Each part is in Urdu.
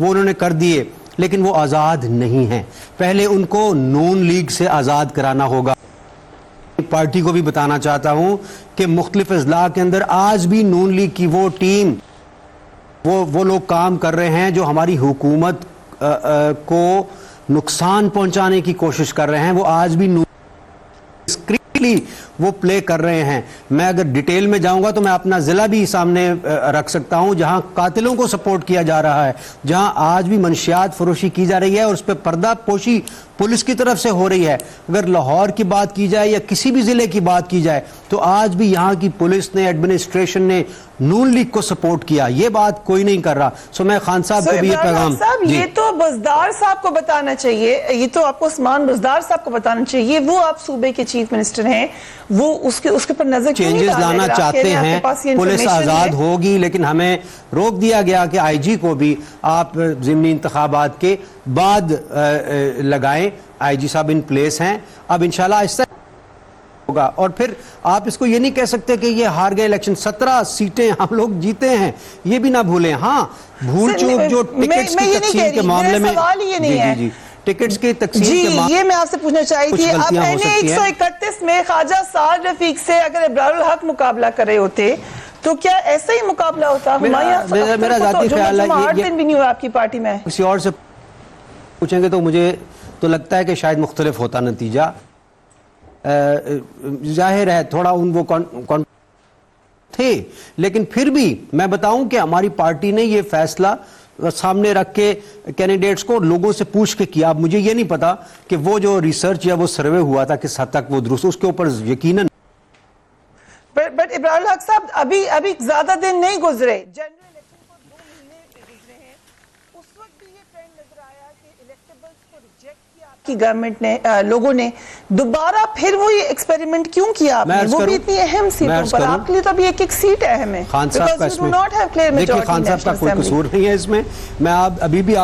وہ انہوں نے کر دیے، لیکن وہ آزاد نہیں ہیں. پہلے ان کو نون لیگ سے آزاد کرانا ہوگا. پارٹی کو بھی بتانا چاہتا ہوں کہ مختلف اضلاع کے اندر آج بھی نون لیگ کی وہ ٹیم، وہ لوگ کام کر رہے ہیں جو ہماری حکومت کو نقصان پہنچانے کی کوشش کر رہے ہیں. وہ آج بھی ڈسکریٹلی وہ پلے کر رہے ہیں. میں اگر ڈیٹیل میں جاؤں گا تو میں اپنا ضلع بھی سامنے رکھ سکتا ہوں جہاں قاتلوں کو سپورٹ کیا جا رہا ہے، جہاں آج بھی منشیات فروشی کی جا رہی ہے اور اس پہ پردہ پوشی پولیس کی طرف سے ہو رہی ہے. اگر لاہور کی بات کی جائے یا کسی بھی ضلع کی بات کی جائے تو آج بھی یہاں کی پولیس نے، ایڈمنسٹریشن نے نون لیگ کو سپورٹ کیا. یہ بات کوئی نہیں کر رہا. سو میں خان صاحب کو بھی یہ پیغام، یہ تو بزدار صاحب کو بتانا چاہیے، یہ تو آپ کو عثمان بزدار صاحب کو بتانا چاہیے. وہ آپ صوبے کے چیف منسٹر ہیں، وہ اس کے پر نظر کیوں نہیں چینجز لانا چاہتے ہیں. پولیس آزاد ہوگی، لیکن ہمیں روک دیا گیا کہ آئی جی کو بھی آپ ضمنی انتخابات کے بعد لگائیں. آئی جی صاحب ان پلیس ہیں، اب انشاءاللہ ایسا ہوگا. اور پھر آپ اس کو یہ نہیں کہہ سکتے کہ یہ ہار گئے الیکشن. 17 سیٹیں ہم لوگ جیتے ہیں، یہ بھی نہ بھولیں. ہاں بھول چوک جو ٹکٹس کی تقسیم کے معاملے میں، سوال یہ نہیں ہے ٹکٹس کی تقسیم کے معاملے، یہ میں آپ سے پوچھنا چاہی تھی. اب NA-131 میں خواجہ سعد رفیق سے اگر ابرار الحق مقابلہ کر رہے ہوتے تو کیا ایسا ہی مقابلہ ہوتا؟ میرا ذاتی خیال ہے دن بھی نہیں ہوا آپ کی پارٹی میں. کسی اور سے پوچھیں گے تو مجھے تو لگتا ہے کہ شاید مختلف ہوتا نتیجہ. ظاہر ہے تھوڑا وہ تھے، لیکن پھر بھی میں بتاؤں کہ ہماری پارٹی نے یہ فیصلہ سامنے رکھ کے کینڈیڈیٹس کو لوگوں سے پوچھ کے کیا. اب مجھے یہ نہیں پتا کہ وہ جو ریسرچ یا وہ سروے ہوا تھا کس حد تک وہ درست، اس کے اوپر یقیناً. بٹ ابراہیم الحق صاحب ابھی زیادہ دن نہیں گزرے، جنرل الیکشن کو 2 مہینے گزرے ہیں. اس وقت بھی یہ ٹرینڈ نظر آیا کہ الیکٹیبلز کو ریجیکٹ کیا آپ کی گورنمنٹ نے، لوگوں نے دوبارہ پھر وہی ایکسپیریمنٹ کیوں کیا آپ نے؟ وہ بھی اتنی اہم سیٹوں پر، آپ کے لیے تو ابھی ایک سیٹ اہم ہے. خان صاحب کا اس میں دیکھیں، خان صاحب کا کوئی قصور نہیں ہے اس میں. میں ابھی بھی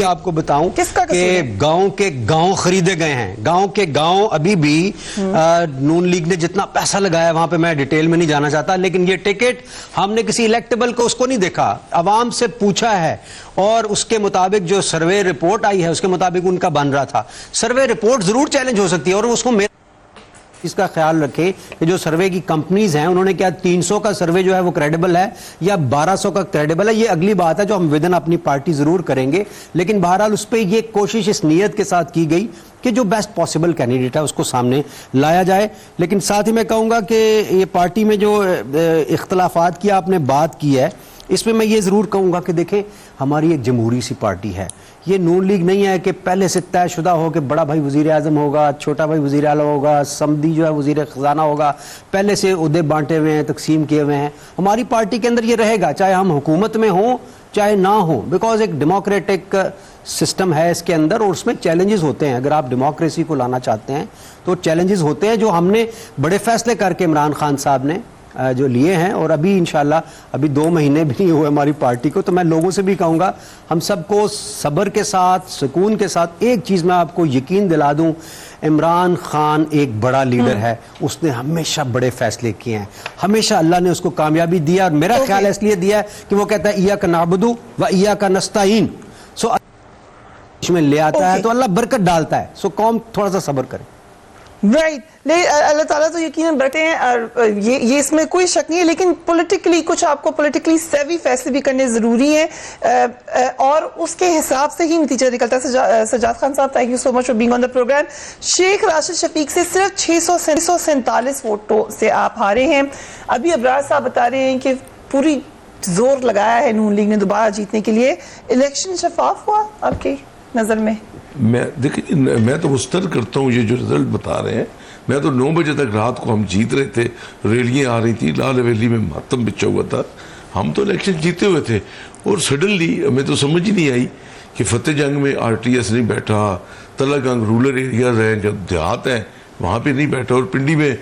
آپ کو بتاؤں کہ گاؤں کے گاؤں خریدے گئے ہیں. گاؤں کے گاؤں ابھی بھی نون لیگ نے جتنا پیسہ لگایا وہاں پہ میں ڈیٹیل میں نہیں جانا چاہتا، لیکن یہ ٹکٹ ہم نے کسی الیکٹیبل کو اس کو نہیں دیکھا، عوام سے پوچھا ہے اور اس کے مطابق جو سروے رپورٹ آئی ہے اس کے مطابق ان کا بن رہا تھا. سروے رپورٹ ضرور چیلنج ہو سکتی ہے، اور اس کو اس کا خیال رکھیں کہ جو سروے کی کمپنیز ہیں انہوں نے کیا 300 کا سروے جو ہے وہ کریڈیبل ہے یا 1200 کا کریڈیبل ہے، یہ اگلی بات ہے جو ہم ودن اپنی پارٹی ضرور کریں گے. لیکن بہرحال اس پہ یہ کوشش اس نیت کے ساتھ کی گئی کہ جو بیسٹ پاسبل کینڈیڈیٹ ہے اس کو سامنے لایا جائے. لیکن ساتھ ہی میں کہوں گا کہ یہ پارٹی میں جو اختلافات کی آپ نے بات کی ہے، اس میں میں یہ ضرور کہوں گا کہ دیکھیں ہماری ایک جمہوری سی پارٹی ہے. یہ نون لیگ نہیں ہے کہ پہلے سے طے شدہ ہو کہ بڑا بھائی وزیر اعظم ہوگا، چھوٹا بھائی وزیر اعلیٰ ہوگا، سمدی جو ہے وزیر خزانہ ہوگا، پہلے سے عہدے بانٹے ہوئے ہیں، تقسیم کیے ہوئے ہیں. ہماری پارٹی کے اندر یہ رہے گا چاہے ہم حکومت میں ہوں چاہے نہ ہوں، بیکاز ایک ڈیموکریٹک سسٹم ہے اس کے اندر اور اس میں چیلنجز ہوتے ہیں. اگر آپ ڈیموکریسی کو لانا چاہتے ہیں تو چیلنجز ہوتے ہیں جو ہم نے بڑے فیصلے کر کے عمران خان صاحب نے جو لیے ہیں، اور ابھی انشاءاللہ ابھی 2 مہینے بھی نہیں ہوئے ہماری پارٹی کو. تو میں لوگوں سے بھی کہوں گا ہم سب کو صبر کے ساتھ، سکون کے ساتھ، ایک چیز میں آپ کو یقین دلا دوں، عمران خان ایک بڑا لیڈر ہے، اس نے ہمیشہ بڑے فیصلے کیے ہیں، ہمیشہ اللہ نے اس کو کامیابی دیا، اور میرا خیال اس لیے دیا ہے کہ وہ کہتا ہے ایاک نعبد و ایاک نستعین. سو میں لے آتا ہے تو اللہ برکت ڈالتا ہے. سو قوم تھوڑا سا صبر کرے. رائٹ، اللہ تعالیٰ تو یقیناً برکتے ہیں، اور یہ اس میں کوئی شک نہیں ہے. لیکن پولیٹیکلی کچھ آپ کو پولیٹیکلی سیوی فیصلے بھی کرنے ضروری ہیں، اور اس کے حساب سے ہی نتیجہ نکلتا ہے. Sajjad Khan Sahab, thank you so much for being on the programme. Sheikh Rashid شفیق سے صرف 647 ووٹوں سے آپ ہارے ہیں. ابھی ابرار صاحب بتا رہے ہیں کہ پوری زور لگایا ہے نون لیگ نے دوبارہ جیتنے کے لیے. الیکشن شفاف ہوا آپ کی نظر میں؟ دیکھیں، میں تو مسترد کرتا ہوں یہ جو رزلٹ بتا رہے ہیں. میں تو 9 بجے تک رات کو ہم جیت رہے تھے، ریلیاں آ رہی تھیں، لال حویلی میں ماتم بچھا ہوا تھا، ہم تو الیکشن جیتے ہوئے تھے. اور سڈنلی ہمیں تو سمجھ ہی نہیں آئی کہ فتح جنگ میں RTS نہیں بیٹھا، تلہ گنگ رولر ایریاز ہیں جو دیہات ہیں وہاں پہ نہیں بیٹھا، اور پنڈی میں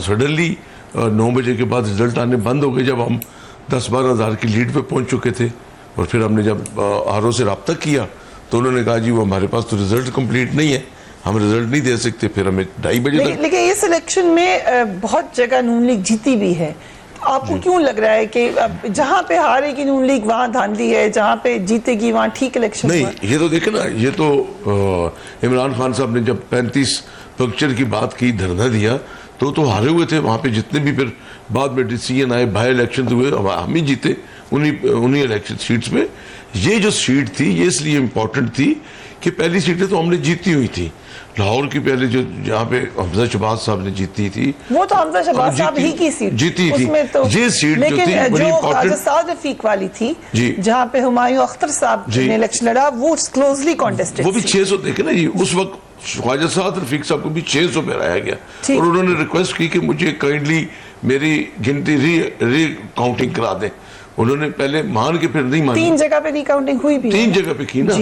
سڈنلی 9 بجے کے بعد رزلٹ آنے بند ہو گئے جب ہم 10-12 ہزار کی لیڈ پہ پہنچ چکے تھے. اور پھر ہم نے جب RO سے رابطہ کیا تو انہوں نے کہا جی وہ ہمارے پاس تو رزلٹ کمپلیٹ نہیں ہے، ہم رزلٹ نہیں دے سکتے. پھر ہمیں 2:30 بجے تک. لیکن اس الیکشن میں بہت جگہ نون لیگ جیتی بھی ہے. آپ کو کیوں لگ رہا ہے کہ جہاں پہ ہارے گی نون لیگ وہاں دھاندلی ہے, جہاں پہ جیتے گی وہاں ٹھیک الیکشن؟ نہیں, یہ تو دیکھیں نا, یہ تو عمران خان صاحب نے جب 35 پکچر کی بات کی, دھرنا دیا, تو ہارے ہوئے تھے وہاں پہ. جتنے بھی پھر بعد میں ڈیسیجن آئے, بائی الیکشن ہوئے, ہم ہی جیتے انہی الیکشن سیٹس میں. یہ جو سیٹ تھی یہ اس لیے امپورٹنٹ تھی کہ پہلی سیٹیں تو ہم نے جیتی ہوئی تھی. لاہور کی پہلے جو جہاں پہ حمزہ شہباز صاحب نے جیتی تھی, وہ تو حمزہ شہباز صاحب ہی کی سیٹ جیتی تھی. یہ سیٹ جو تھی بڑی امپورٹنٹ, جو سعد رفیق والی تھی جہاں پہ ہمایوں اختر صاحب نے الیکشن لڑا, وہ کلوزلی کانٹیسٹڈ, وہ بھی 600 دیکھیں نا جی. اس وقت خواجہ سعد رفیق صاحب کو بھی 600 پہ لایا گیا, اور انہوں نے ریکویسٹ کی کہ مجھے کائنڈلی میری گنتی ری کاؤنٹنگ کرا دیں. انہوں نے پہلے مان کے پھر نہیں مانی. 3 جگہ پہ ری کاؤنٹنگ ہوئی بھی, 3 جگہ پہ کی نا.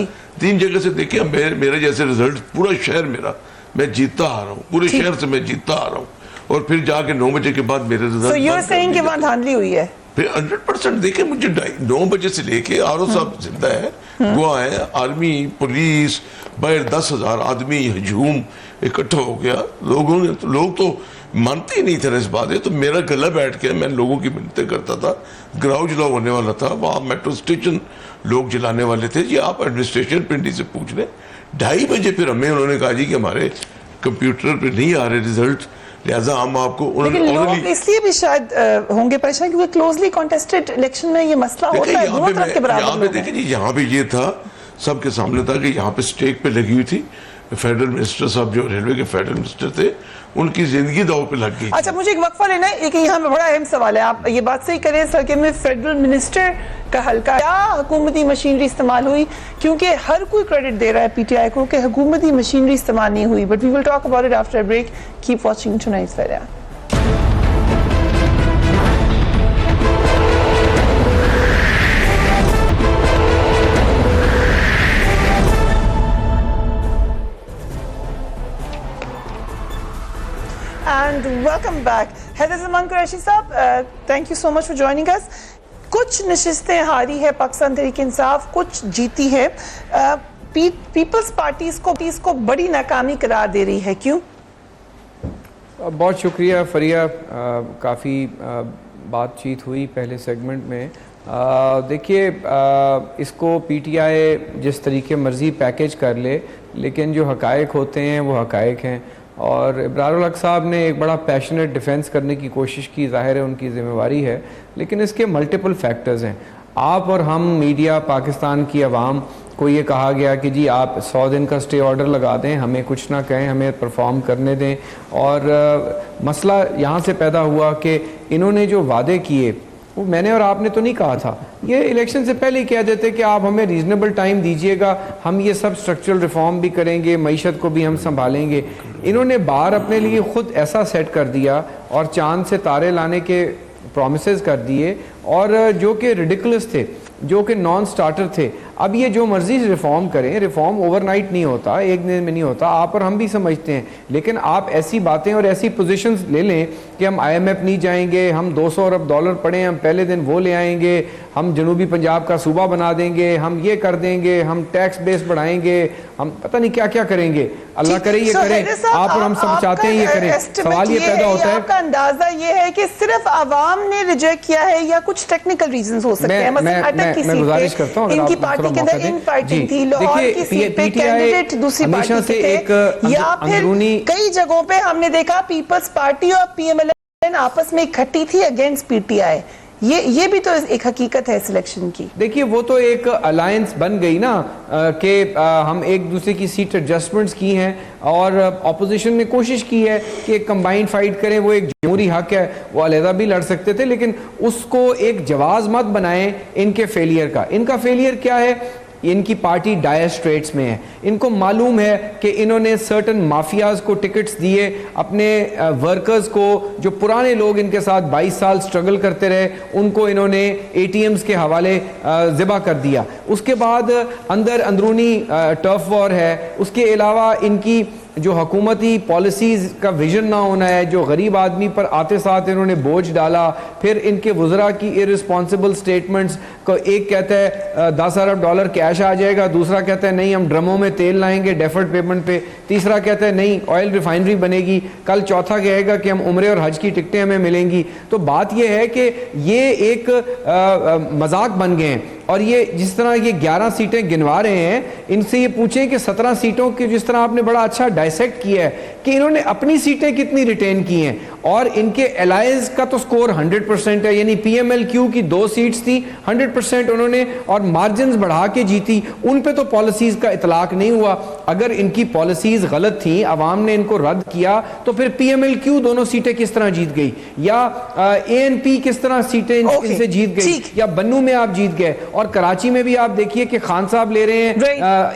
3 جگہ سے دیکھیں میرا جیسے رزلٹ, پورا شہر میرا, میں جیتتا آ رہا ہوں, پورے شہر سے میں جیتتا آ رہا ہوں, اور پھر جا کے 9 بجے کے بعد میرے رزلٹ. So you're saying کہ وہاں دھاندلی ہوئی ہے؟ پھر 100% دیکھیں, مجھے 9 بجے سے لے کے آر او صاحب زندہ ہے, گواہ ہے, آرمی پولیس باہر 10,000 آدمی ہجوم اکٹھا ہو گیا. لوگ تو مانتے ہی نہیں تھے اس بات. تو میرا گلا بیٹھ کے میں لوگوں کی منتیں کرتا تھا. گراؤ جلاؤ ہونے والا تھا وہاں, میٹرو اسٹیشن لوگ جلانے والے تھے. جی آپ ایڈمنسٹریشن پنڈی سے پوچھ لیں. 2:30 بجے پھر ہمیں انہوں نے کہا جی کہ ہمارے کمپیوٹر پہ نہیں آ رہے ریزلٹ, لہٰذا ہم آپ کو. لیکن لوگ اس لیے بھی شاید ہوں گے پریشان کیونکہ کلوزلی کانٹیسٹڈ الیکشن میں یہ مسئلہ ہوتا ہے, دونوں طرف کے برابر لوگ ہیں. دیکھیں جی, یہاں پہ یہ تھا سب کے سامنے تھا کہ یہاں پہ اسٹیک پہ لگی ہوئی تھی. فیڈرل منسٹر صاحب جو ریلوے کے فیڈرل منسٹر تھے, ان کی زندگی داؤ پہ لگ گئی. اچھا, مجھے ایک وقفہ لینا ہے, لیکن یہاں پہ بڑا اہم سوال ہے. آپ یہ بات صحیح کریں, سر, کہ میں فیڈرل منسٹر کا حلقہ کیا حکومتی مشینری استعمال ہوئی, کیونکہ ہر کوئی کریڈٹ دے رہا ہے پی ٹی آئی کو کہ حکومتی مشینری استعمال نہیں ہوئی. But we will talk about it after break. Keep watching tonight's video. And welcome back. Heather Zaman Qureshi صاحب, thank you so much for joining us. کچھ نشستیں ہاری ہے پاکستان تحریک انصاف, کچھ جیتی ہے. پیپلز پارٹیز کو بڑی ناکامی قرار دے رہی ہے, کیوں؟ بہت شکریہ فریہ. کافی بات چیت ہوئی پہلے سیگمنٹ میں. دیکھیے, اس کو پی ٹی آئی جس طریقے مرضی پیکیج کر لے, لیکن جو حقائق ہوتے ہیں وہ حقائق ہیں. اور ابرار الحق صاحب نے ایک بڑا پیشنیٹ ڈیفینس کرنے کی کوشش کی, ظاہر ہے ان کی ذمہ داری ہے, لیکن اس کے ملٹیپل فیکٹرز ہیں. آپ اور ہم میڈیا, پاکستان کی عوام کو یہ کہا گیا کہ جی آپ 100 دن کا سٹے آرڈر لگا دیں, ہمیں کچھ نہ کہیں, ہمیں پرفارم کرنے دیں. اور مسئلہ یہاں سے پیدا ہوا کہ انہوں نے جو وعدے کیے وہ میں نے اور آپ نے تو نہیں کہا تھا. یہ الیکشن سے پہلے ہی کہہ دیتے کہ آپ ہمیں ریزنیبل ٹائم دیجئے گا, ہم یہ سب سٹرکچرل ریفارم بھی کریں گے, معیشت کو بھی ہم سنبھالیں گے. انہوں نے بار اپنے لیے خود ایسا سیٹ کر دیا اور چاند سے تارے لانے کے پرومسز کر دیے, اور جو کہ ریڈیکولس تھے, جو کہ نان سٹارٹر تھے. اب یہ جو مرضی ریفارم کریں, ریفارم اوور نائٹ نہیں ہوتا, ایک دن میں نہیں ہوتا, آپ اور ہم بھی سمجھتے ہیں. لیکن آپ ایسی باتیں اور ایسی پوزیشنز لے لیں کہ ہم آئی ایم ایف نہیں جائیں گے, ہم $200 ارب پڑیں, ہم پہلے دن وہ لے آئیں گے, ہم جنوبی پنجاب کا صوبہ بنا دیں گے, ہم یہ کر دیں گے, ہم ٹیکس بیس بڑھائیں گے, ہم پتہ نہیں کیا کیا کریں گے. اللہ کرے یہ کریں, آپ اور ہم سب چاہتے ہیں یہ کریں. سوال یہ پیدا ہوتا ہے, آپ کا اندازہ یہ ہے کہ صرف عوام نے ریجیکٹ کیا ہے یا کچھ ٹیکنیکل ریزنز ہو سکتے ہیں؟ میں گزارش کرتا ہوں, ان کی پارٹی کے اندر ان فائٹنگ تھی, لاہور کی سیٹ پہ کینڈیڈیٹ دوسری پارٹی کے تھے, یا پھر کئی جگہوں پہ ہم نے دیکھا پیپلز پارٹی اور پی ایم ایل این آپس میں اکٹھی تھی اگینسٹ پی ٹی آئی. یہ بھی تو ایک حقیقت ہے سلیکشن کی. دیکھیے, وہ تو ایک الائنس بن گئی نا کہ ہم ایک دوسرے کی سیٹ ایڈجسٹمنٹس کی ہیں, اور اپوزیشن نے کوشش کی ہے کہ ایک کمبائنڈ فائٹ کریں. وہ ایک جمہوری حق ہے, وہ علیحدہ بھی لڑ سکتے تھے, لیکن اس کو ایک جواز مت بنائیں ان کے فیلئر کا. ان کا فیلئر کیا ہے؟ ان کی پارٹی ڈائر اسٹریٹس میں ہے. ان کو معلوم ہے کہ انہوں نے سرٹن مافیاز کو ٹکٹس دیے, اپنے ورکرز کو, جو پرانے لوگ ان کے ساتھ 22 سال سٹرگل کرتے رہے, ان کو انہوں نے اے ٹی ایمز کے حوالے ذبح کر دیا. اس کے بعد اندرونی ٹرف وار ہے. اس کے علاوہ ان کی جو حکومتی پالیسیز کا ویژن نہ ہونا ہے, جو غریب آدمی پر آتے ساتھ انہوں نے بوجھ ڈالا, پھر ان کے وزراء کی irresponsible statements کو ایک کہتا ہے $10 ارب کیش آ جائے گا, دوسرا کہتا ہے نہیں ہم ڈرموں میں تیل لائیں گے ڈیفرڈ پیمنٹ پہ, تیسرا کہتا ہے نہیں آئل ریفائنری بنے گی, کل چوتھا کہے گا کہ ہم عمرے اور حج کی ٹکٹیں ہمیں ملیں گی. تو بات یہ ہے کہ یہ ایک مذاق بن گئے ہیں. اور یہ جس طرح یہ 11 سیٹیں گنوا رہے ہیں, ان سے یہ پوچھیں کہ 17 سیٹوں کی جس طرح آپ نے بڑا اچھا ڈائسیکٹ کیا ہے کہ انہوں نے اپنی سیٹیں کتنی ریٹین کی ہیں, اور ان کے الائنس کا تو سکور 100% ہے, یعنی پی ایم ایل کیو کی 2 سیٹس تھی 100% انہوں نے, اور مارجنز بڑھا کے جیتی. ان پہ تو پالیسیز کا اطلاق نہیں ہوا. اگر ان کی پالیسیز غلط تھیں, عوام نے ان کو رد کیا, تو پھر پی ایم ایل کیو دونوں سیٹیں کس طرح جیت گئی, یا اے این پی کس طرح سیٹیں ان سے جیت گئی, یا بنو میں آپ جیت گئے. اور کراچی میں بھی آپ دیکھیے کہ خان صاحب لے رہے ہیں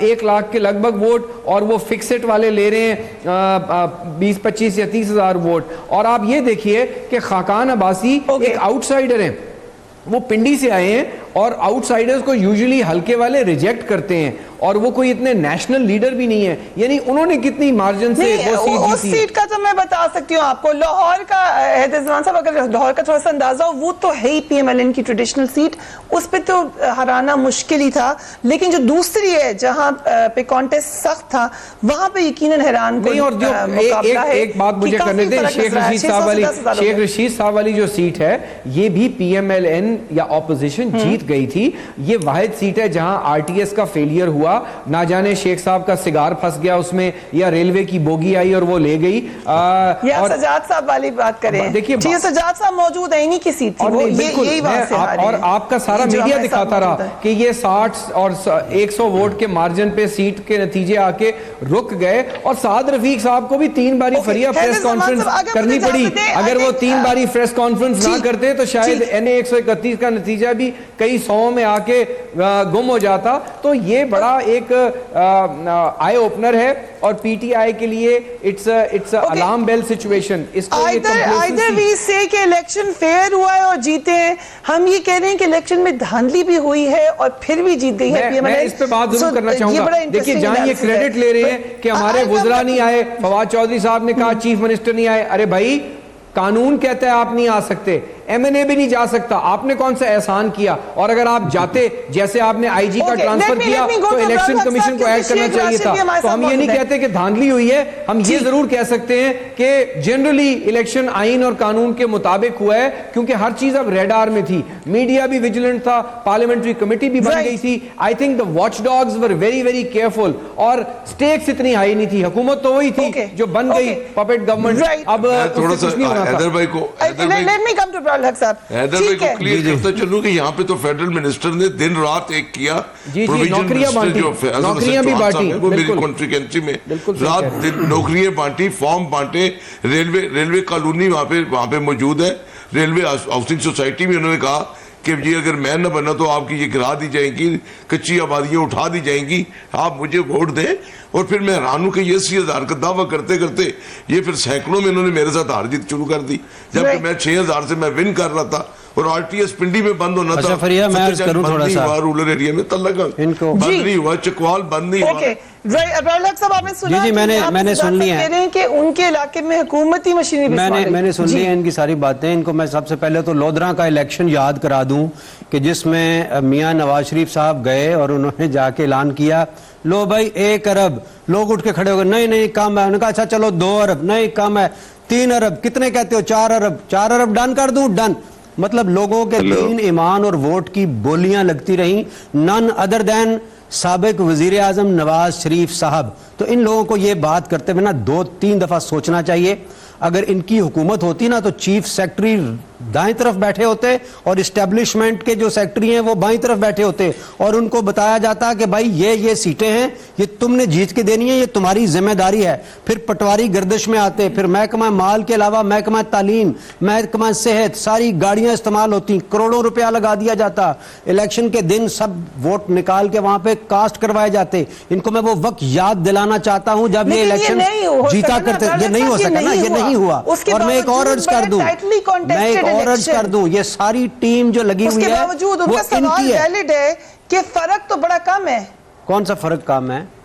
1 لاکھ کے لگ بھگ ووٹ, اور وہ فکسٹ والے لے رہے ہیں 20-25 یا 30 ہزار ووٹ. اور آپ یہ دیکھیے کہ خاقان عباسی ایک آؤٹ سائیڈر ہیں, وہ پنڈی سے آئے ہیں, اور آؤٹ سائیڈرز کو یوزلی ہلکے والے ریجیکٹ کرتے ہیں, اور وہ کوئی اتنے نیشنل لیڈر بھی نہیں ہے. یعنی انہوں نے کتنی مارجن سے وہ اس سیٹ کا تو میں بتا سکتی ہوں آپ کو. لاہور کا زمان صاحب, اگر لاہور کا تھوڑا سا اندازہ ہو, وہ تو ہے ہی پی ایم ایل این کی ٹریڈیشنل سیٹ, اس پہ تو ہرانا مشکل ہی تھا. لیکن جو دوسری ہے جہاں پہ کانٹیسٹ سخت تھا, وہاں پہ یقیناً حیران نہیں. اور جو ایک بات مجھے کرنے دیں, شیخ رشید صاحب والی جو سیٹ ہے, یہ بھی پی ایم ایل این یا اپوزیشن جیت گئی تھی. یہ واحد سیٹ ہے جہاں آر ٹی ایس کا فیلئر ہوا, نہ جانے شیخ صاحب کا سگار پھنس گیا اس میں, یا ریلوے کی بوگی آئی اور وہ لے گئی. یا سجاد صاحب والی بات کریں, دیکھیے سجاد صاحب موجود ہیں, انہی کی سیٹ تھی, اور آپ کا سارا میڈیا دکھاتا رہا کہ یہ 60 اور 100 ووٹ کے مارجن پہ سیٹ کے نتیجے آ کے رک گئے. اور سعد رفیق صاحب کو بھی 3 باری فریہ پریس کانفرنس کرنی پڑی. اگر وہ 3 باری پریس کانفرنس نہ کرتے تو شاید این اے 131 کا نتیجہ بھی کئی 100 میں آ کے گم ہو جاتا. تو یہ بڑا ایک آئی اوپنر ہے, اور پی ٹی آئی کے لیے it's a alarm bell situation. اس کو either we say کہ الیکشن فیئر ہوا ہے اور جیتے ہیں, ہم یہ کہہ رہے ہیں کہ الیکشن میں دھاندلی بھی ہوئی ہے اور پھر بھی جیت گئی ہے پی ایم ایل این. میں اس پہ بات ضرور کرنا چاہوں گا. دیکھیے جہاں یہ کریڈٹ لے رہے ہیں کہ ہمارے وزراء نہیں آئے, فواد چودھری صاحب نے کہا چیف منسٹر نہیں آئے. ارے بھائی, قانون کہتا ہے آپ نہیں آ سکتے, ایم این اے بھی نہیں جا سکتا. آپ نے کون سا احسان کیا؟ اور اگر آپ جاتے, جیسے آپ نے آئی جی کا ٹرانسفر کیا, تو الیکشن کمیشن کو ایڈ کرنا چاہیے تھا. تو ہم یہ نہیں کہتے کہ دھاندلی ہوئی ہے, ہم یہ ضرور کہہ سکتے ہیں کہ جنرلی الیکشن آئین اور قانون کے مطابق ہوا ہے, کیونکہ ہر چیز اب ریڈار میں تھی. میڈیا بھی ویجیلنٹ تھا, پارلیمنٹری کمیٹی بھی بن گئی تھی. I think the watch dogs were very very careful, اور سٹیکس اتنی ہائی نہیں تھی. حکومت تو وہی تھی جو بن گئی پپٹ گورنمنٹ. اب تھوڑا سا حیدر بھائی کو حیدر بھائی کو کلیئر کرتا چلوں کہ یہاں پہ تو فیڈرل منسٹر نے دن رات ایک کیا, نوکریاں بھی بانٹی, وہ میری کانسٹیٹوئنسی میں رات دن نوکریاں بانٹی, فارم بانٹے. ریلوے کالونی وہاں پہ موجود ہے, ریلوے ہاؤسنگ سوسائٹی میں انہوں نے کہا کہ یہ اگر میں نہ بنا تو آپ کی یہ گرا دی جائیں گی, کچی آبادیاں اٹھا دی جائیں گی, آپ مجھے ووٹ دیں. اور پھر میں حیران ہوں کہ یہ 80,000 کا دعویٰ کرتے کرتے یہ پھر سینکڑوں میں انہوں نے میرے ساتھ ہار جیت شروع کر دی, جبکہ میں 6,000 سے میں ون کر رہا تھا, اور آر ٹی ایس پنڈی میں بند ہونا تھا. فریہ میں عرض کروں تھوڑا سا, رورل ایریا میں تلگا بند نہیں ہوا, چکوال بند نہیں ہوا. جی میں نے سن لی ہے کہ ان کے علاقے میں حکومتی مشینری میں نے سن لی ہے ان کی ساری باتیں. ان کو میں سب سے پہلے تو لودھراں کا الیکشن یاد کرا دوں کہ جس میں میاں نواز شریف صاحب گئے اور انہوں نے جا کے اعلان کیا, لو بھائی 1 ارب. لوگ اٹھ کے کھڑے ہو گئے, نہیں کم ہے. انہوں نے کہا اچھا چلو 2 ارب, نہیں کم ہے 3 ارب. کتنے کہتے ہو؟ 4 ارب. 4 ارب ڈن کر دوں, ڈن. مطلب لوگوں کے دین ایمان اور ووٹ کی بولیاں لگتی رہیں, نن ادر دین سابق وزیر اعظم نواز شریف صاحب. تو ان لوگوں کو یہ بات کرتے ہوئے نا 2-3 دفعہ سوچنا چاہیے. اگر ان کی حکومت ہوتی نا تو چیف سیکرٹری دائیں طرف بیٹھے ہوتے اور اسٹیبلشمنٹ کے جو سیکرٹری ہیں وہ بائیں طرف بیٹھے ہوتے, اور ان کو بتایا جاتا کہ بھائی یہ سیٹیں ہیں, یہ تم نے جیت کے دینی ہے, یہ تمہاری ذمہ داری ہے. پھر پٹواری گردش میں آتے, پھر محکمہ مال کے علاوہ محکمہ تعلیم, محکمہ صحت, ساری گاڑیاں استعمال ہوتی, کروڑوں روپیہ لگا دیا جاتا. الیکشن کے دن سب ووٹ نکال کے وہاں پہ کاسٹ کروائے جاتے. ان کو میں وہ وقت یاد دلانا چاہتا ہوں جب یہ الیکشن جیتا کرتے. یہ نہیں ہو سکا نا, یہ نہیں ہوا. اور میں ایک اور عرض کر دوں, یہ ساری ٹیم جو لگی ہوئی ہے وہ ان کی ہے. کہ فرق تو بڑا کم ہے. کون سا فرق کم ہے؟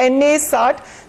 NA 60,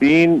3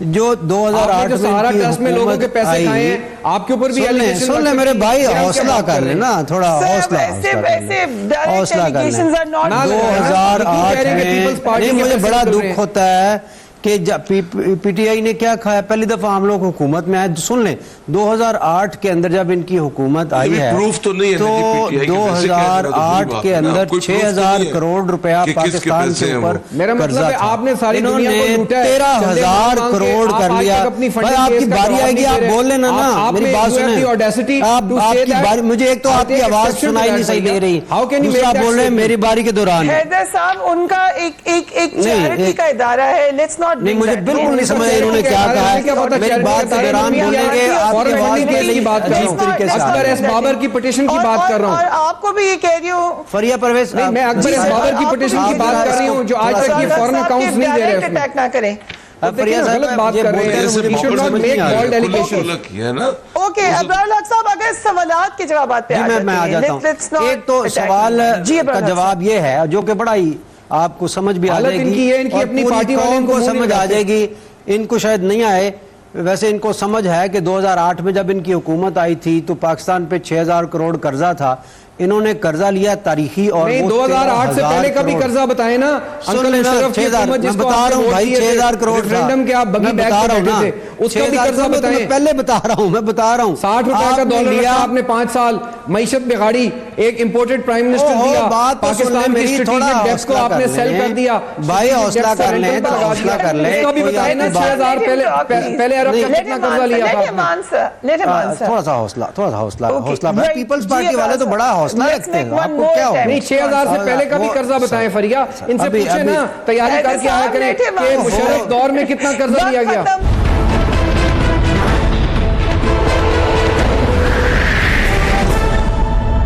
جو 2008 جو سہارا میں ٹرسٹ میں لوگوں کے پیسے کھائے ہیں آپ کے اوپر بھی سن لیں میرے بھائی حوصلہ کر لیں نا تھوڑا حوصلہ allegations are not 2008 میں مجھے بڑا دکھ ہوتا ہے کہ پی ٹی آئی نے کیا کھایا. پہلی دفعہ ہم لوگ حکومت میں آئے. سن لیں 2008 کے اندر جب ان کی حکومت آئی ہے تو 2008 کے اندر 6,000 کروڑ روپیہ پاکستان کے اوپر قرضہ تھا. انہوں نے 13,000 کروڑ کر لیا. بھائی آپ کی باری آئے گی آپ بول لینا نا, میری بات سنیں. آپ کی باری, مجھے ایک تو آپ کی آواز سنائی نہیں صحیح دے رہی, دوسرا بول رہے ہیں میری باری کے دوران. حیدر صاحب ان کا ایک چیریٹی کا ادارہ ہے. لیٹس ناٹ نہیں, مجھے بالکل نہیں سمجھ انہوں نے کیا کہا ہے. میری بات کے دوران بولیں گے آپ کی آواز کے لیے بات عجیب طریقے سے اکبر ایس بابر کی پٹیشن کی بات کر رہا ہوں. اور آپ کو بھی یہ کہہ رہی ہوں فریہ پرویز, میں اکبر ایس بابر کی پٹیشن کی بات کر رہی ہوں جو آج تک یہ فورن اکاؤنٹس نہیں دے رہے اس میں. اٹیک نہ کریں. غلط بات کر رہے ہیں. We should not make bold allegations. Okay Abrar ul-Haq Sahab, اگر سوالات کے جوابات پہ جی میں آ جاتا ہوں. ایک تو سوال کا جواب یہ ہے جو کہ بڑا ہی آپ کو سمجھ بھی آ جائے گی اور پوری قوم کو سمجھ آ جائے گی. ان کو شاید نہیں آئے, ویسے ان کو سمجھ ہے کہ 2008 میں جب ان کی حکومت آئی تھی تو پاکستان پہ 6,000 کروڑ قرضہ تھا. انہوں نے قرضہ لیا تاریخی اور 2008 سے پہلے کا بھی قرضہ بتائیں نا. انکل مشرف کی حکومت جس کو آپ نے ووٹ کیے تھے, ریفرینڈم کے آپ بگی بیک پہ بیٹھے تھے, اس کا بھی قرضہ بتائیں. پہلے بتا رہا ہوں, میں بتا رہا ہوں 60 روپے کا ڈالر لیا آپ نے 5 سال, معیشت بگاڑی, ایک امپورٹڈ پرائم منسٹر دیا, پاکستان کی اسٹریٹجک ڈیپس کو آپ نے سیل کر دیا. بھائی حوصلہ کر لیں, حوصلہ کر لیں. اس کا بھی بتائیں نا 6,000 پہلے عرب کا کتنا قرضہ لیا تھا. تھوڑا سا حوصلہ. پیپلز پارٹی والے تو بڑا حوصلہ رکھتے ہیں. آپ کو کیا ہو نہیں 6,000 سے پہلے کا بھی قرضہ بتائیں فریہ, ان سے پوچھیں نا, تیاری کر کے آیا کریں کہ مشرف دور میں کتنا قرضہ لیا گیا.